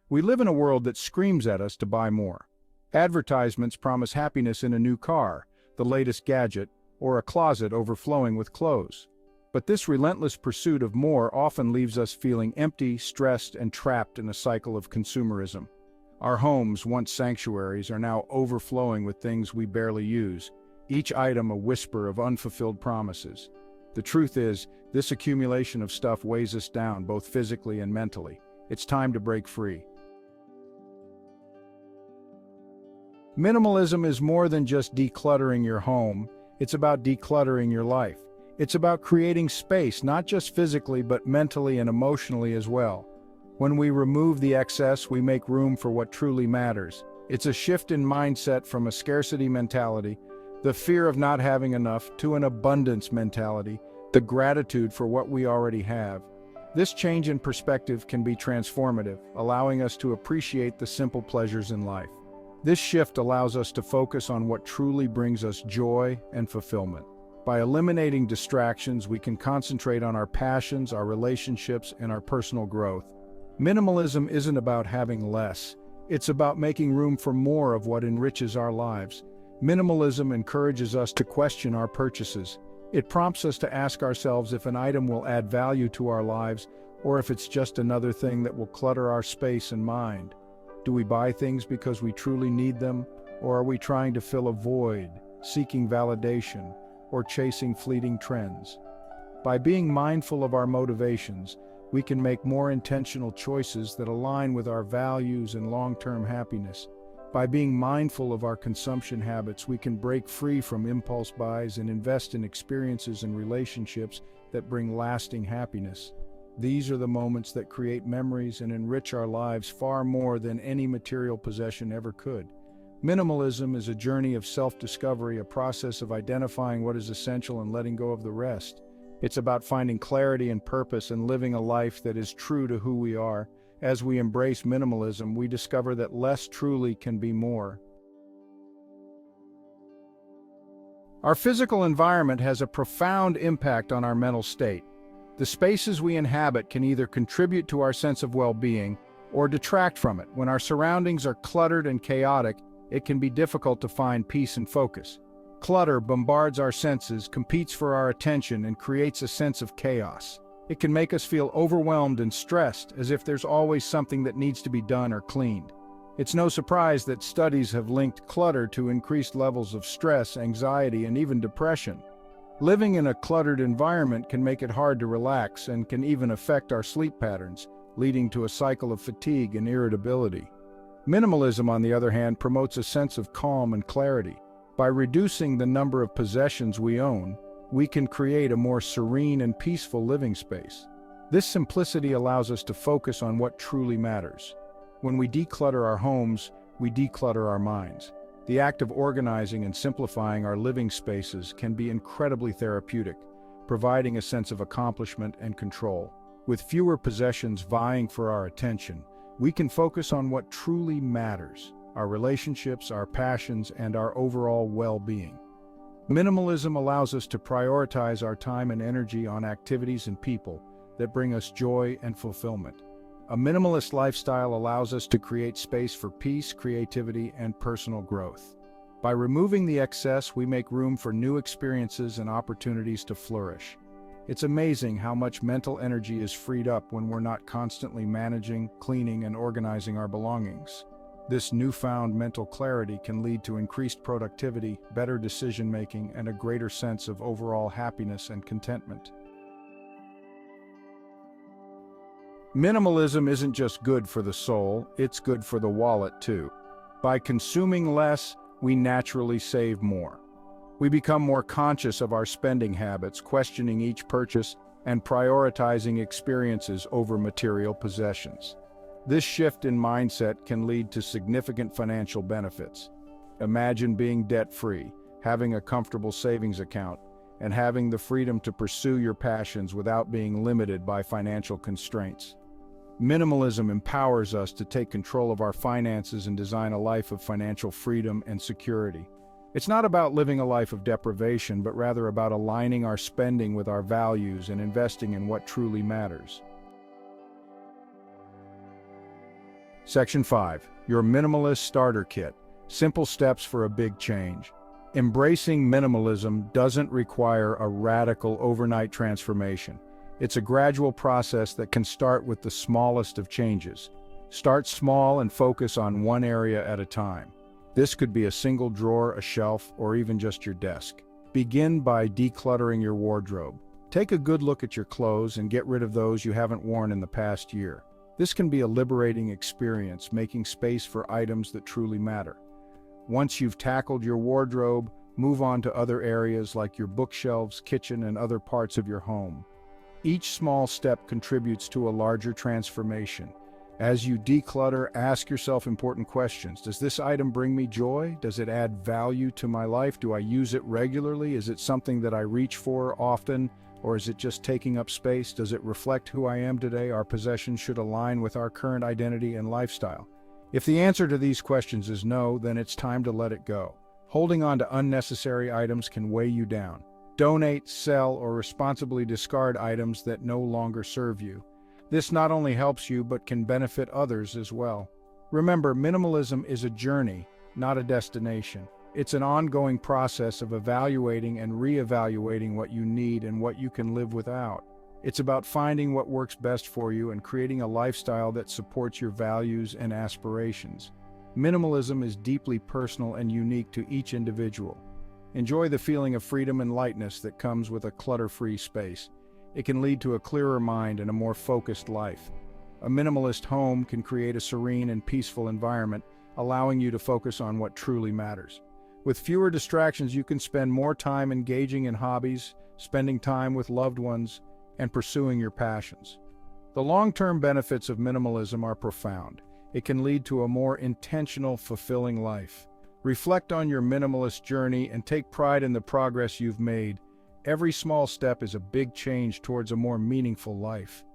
We live in a world that screams at us to buy more. Advertisements promise happiness in a new car, the latest gadget, or a closet overflowing with clothes. But this relentless pursuit of more often leaves us feeling empty, stressed, and trapped in a cycle of consumerism. Our homes, once sanctuaries, are now overflowing with things we barely use, each item a whisper of unfulfilled promises. The truth is, this accumulation of stuff weighs us down both physically and mentally. It's time to break free. Minimalism is more than just decluttering your home, it's about decluttering your life. It's about creating space, not just physically, but mentally and emotionally as well. When we remove the excess, we make room for what truly matters. It's a shift in mindset from a scarcity mentality, the fear of not having enough, to an abundance mentality, the gratitude for what we already have. This change in perspective can be transformative, allowing us to appreciate the simple pleasures in life. This shift allows us to focus on what truly brings us joy and fulfillment. By eliminating distractions, we can concentrate on our passions, our relationships, and our personal growth. Minimalism isn't about having less. It's about making room for more of what enriches our lives. Minimalism encourages us to question our purchases. It prompts us to ask ourselves if an item will add value to our lives, or if it's just another thing that will clutter our space and mind. Do we buy things because we truly need them, or are we trying to fill a void, seeking validation, or chasing fleeting trends? By being mindful of our motivations, we can make more intentional choices that align with our values and long-term happiness. By being mindful of our consumption habits, we can break free from impulse buys and invest in experiences and relationships that bring lasting happiness. These are the moments that create memories and enrich our lives far more than any material possession ever could. Minimalism is a journey of self-discovery, a process of identifying what is essential and letting go of the rest. It's about finding clarity and purpose and living a life that is true to who we are. As we embrace minimalism, we discover that less truly can be more. Our physical environment has a profound impact on our mental state. The spaces we inhabit can either contribute to our sense of well-being or detract from it. When our surroundings are cluttered and chaotic, it can be difficult to find peace and focus. Clutter bombards our senses, competes for our attention, and creates a sense of chaos. It can make us feel overwhelmed and stressed, as if there's always something that needs to be done or cleaned. It's no surprise that studies have linked clutter to increased levels of stress, anxiety, and even depression. Living in a cluttered environment can make it hard to relax and can even affect our sleep patterns, leading to a cycle of fatigue and irritability. Minimalism, on the other hand, promotes a sense of calm and clarity. By reducing the number of possessions we own, we can create a more serene and peaceful living space. This simplicity allows us to focus on what truly matters. When we declutter our homes, we declutter our minds. The act of organizing and simplifying our living spaces can be incredibly therapeutic, providing a sense of accomplishment and control. With fewer possessions vying for our attention, we can focus on what truly matters: our relationships, our passions, and our overall well-being. Minimalism allows us to prioritize our time and energy on activities and people that bring us joy and fulfillment. A minimalist lifestyle allows us to create space for peace, creativity, and personal growth. By removing the excess, we make room for new experiences and opportunities to flourish. It's amazing how much mental energy is freed up when we're not constantly managing, cleaning, and organizing our belongings. This newfound mental clarity can lead to increased productivity, better decision-making, and a greater sense of overall happiness and contentment. Minimalism isn't just good for the soul, it's good for the wallet too. By consuming less, we naturally save more. We become more conscious of our spending habits, questioning each purchase and prioritizing experiences over material possessions. This shift in mindset can lead to significant financial benefits. Imagine being debt-free, having a comfortable savings account, and having the freedom to pursue your passions without being limited by financial constraints. Minimalism empowers us to take control of our finances and design a life of financial freedom and security. It's not about living a life of deprivation, but rather about aligning our spending with our values and investing in what truly matters. Section 5. Your Minimalist Starter Kit. Simple steps for a big change. Embracing minimalism doesn't require a radical overnight transformation. It's a gradual process that can start with the smallest of changes. Start small and focus on one area at a time. This could be a single drawer, a shelf, or even just your desk. Begin by decluttering your wardrobe. Take a good look at your clothes and get rid of those you haven't worn in the past year. This can be a liberating experience, making space for items that truly matter. Once you've tackled your wardrobe, move on to other areas like your bookshelves, kitchen, and other parts of your home. Each small step contributes to a larger transformation. As you declutter, ask yourself important questions. Does this item bring me joy? Does it add value to my life? Do I use it regularly? Is it something that I reach for often? Or is it just taking up space? Does it reflect who I am today? Our possessions should align with our current identity and lifestyle. If the answer to these questions is no, then it's time to let it go. Holding on to unnecessary items can weigh you down. Donate, sell, or responsibly discard items that no longer serve you. This not only helps you, but can benefit others as well. Remember, minimalism is a journey, not a destination. It's an ongoing process of evaluating and reevaluating what you need and what you can live without. It's about finding what works best for you and creating a lifestyle that supports your values and aspirations. Minimalism is deeply personal and unique to each individual. Enjoy the feeling of freedom and lightness that comes with a clutter-free space. It can lead to a clearer mind and a more focused life. A minimalist home can create a serene and peaceful environment, allowing you to focus on what truly matters. With fewer distractions, you can spend more time engaging in hobbies, spending time with loved ones, and pursuing your passions. The long-term benefits of minimalism are profound. It can lead to a more intentional, fulfilling life. Reflect on your minimalist journey and take pride in the progress you've made. Every small step is a big change towards a more meaningful life.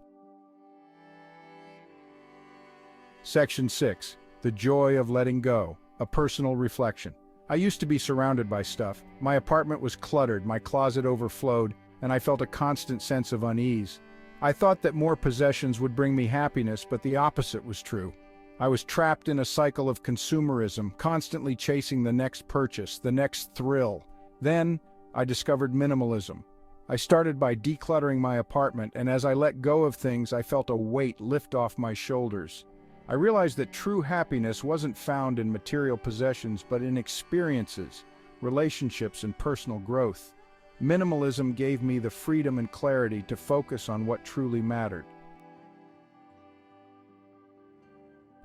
Section 6. The Joy of Letting Go. A Personal Reflection. I used to be surrounded by stuff. My apartment was cluttered, my closet overflowed, and I felt a constant sense of unease. I thought that more possessions would bring me happiness, but the opposite was true. I was trapped in a cycle of consumerism, constantly chasing the next purchase, the next thrill. Then, I discovered minimalism. I started by decluttering my apartment, and as I let go of things, I felt a weight lift off my shoulders. I realized that true happiness wasn't found in material possessions, but in experiences, relationships, and personal growth. Minimalism gave me the freedom and clarity to focus on what truly mattered.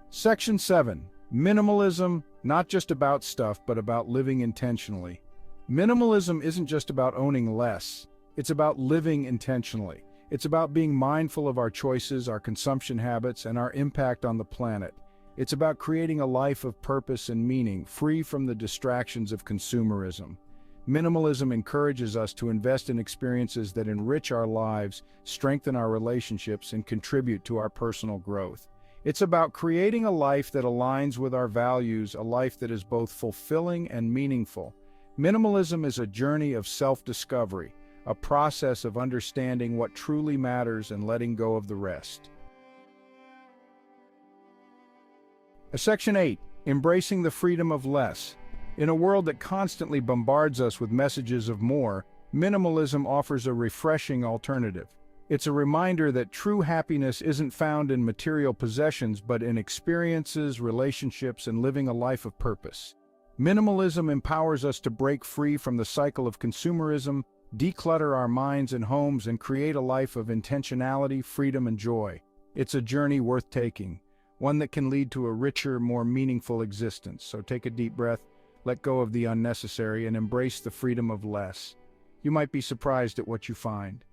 Section 7. Minimalism, not just about stuff, but about living intentionally. Minimalism isn't just about owning less. It's about living intentionally. It's about being mindful of our choices, our consumption habits, and our impact on the planet. It's about creating a life of purpose and meaning, free from the distractions of consumerism. Minimalism encourages us to invest in experiences that enrich our lives, strengthen our relationships, and contribute to our personal growth. It's about creating a life that aligns with our values, a life that is both fulfilling and meaningful. Minimalism is a journey of self-discovery, a process of understanding what truly matters and letting go of the rest. Section 8. Embracing the freedom of less. In a world that constantly bombards us with messages of more, minimalism offers a refreshing alternative. It's a reminder that true happiness isn't found in material possessions, but in experiences, relationships, and living a life of purpose. Minimalism empowers us to break free from the cycle of consumerism, declutter our minds and homes, and create a life of intentionality, freedom, and joy. It's a journey worth taking, one that can lead to a richer, more meaningful existence. So take a deep breath, let go of the unnecessary, and embrace the freedom of less. You might be surprised at what you find.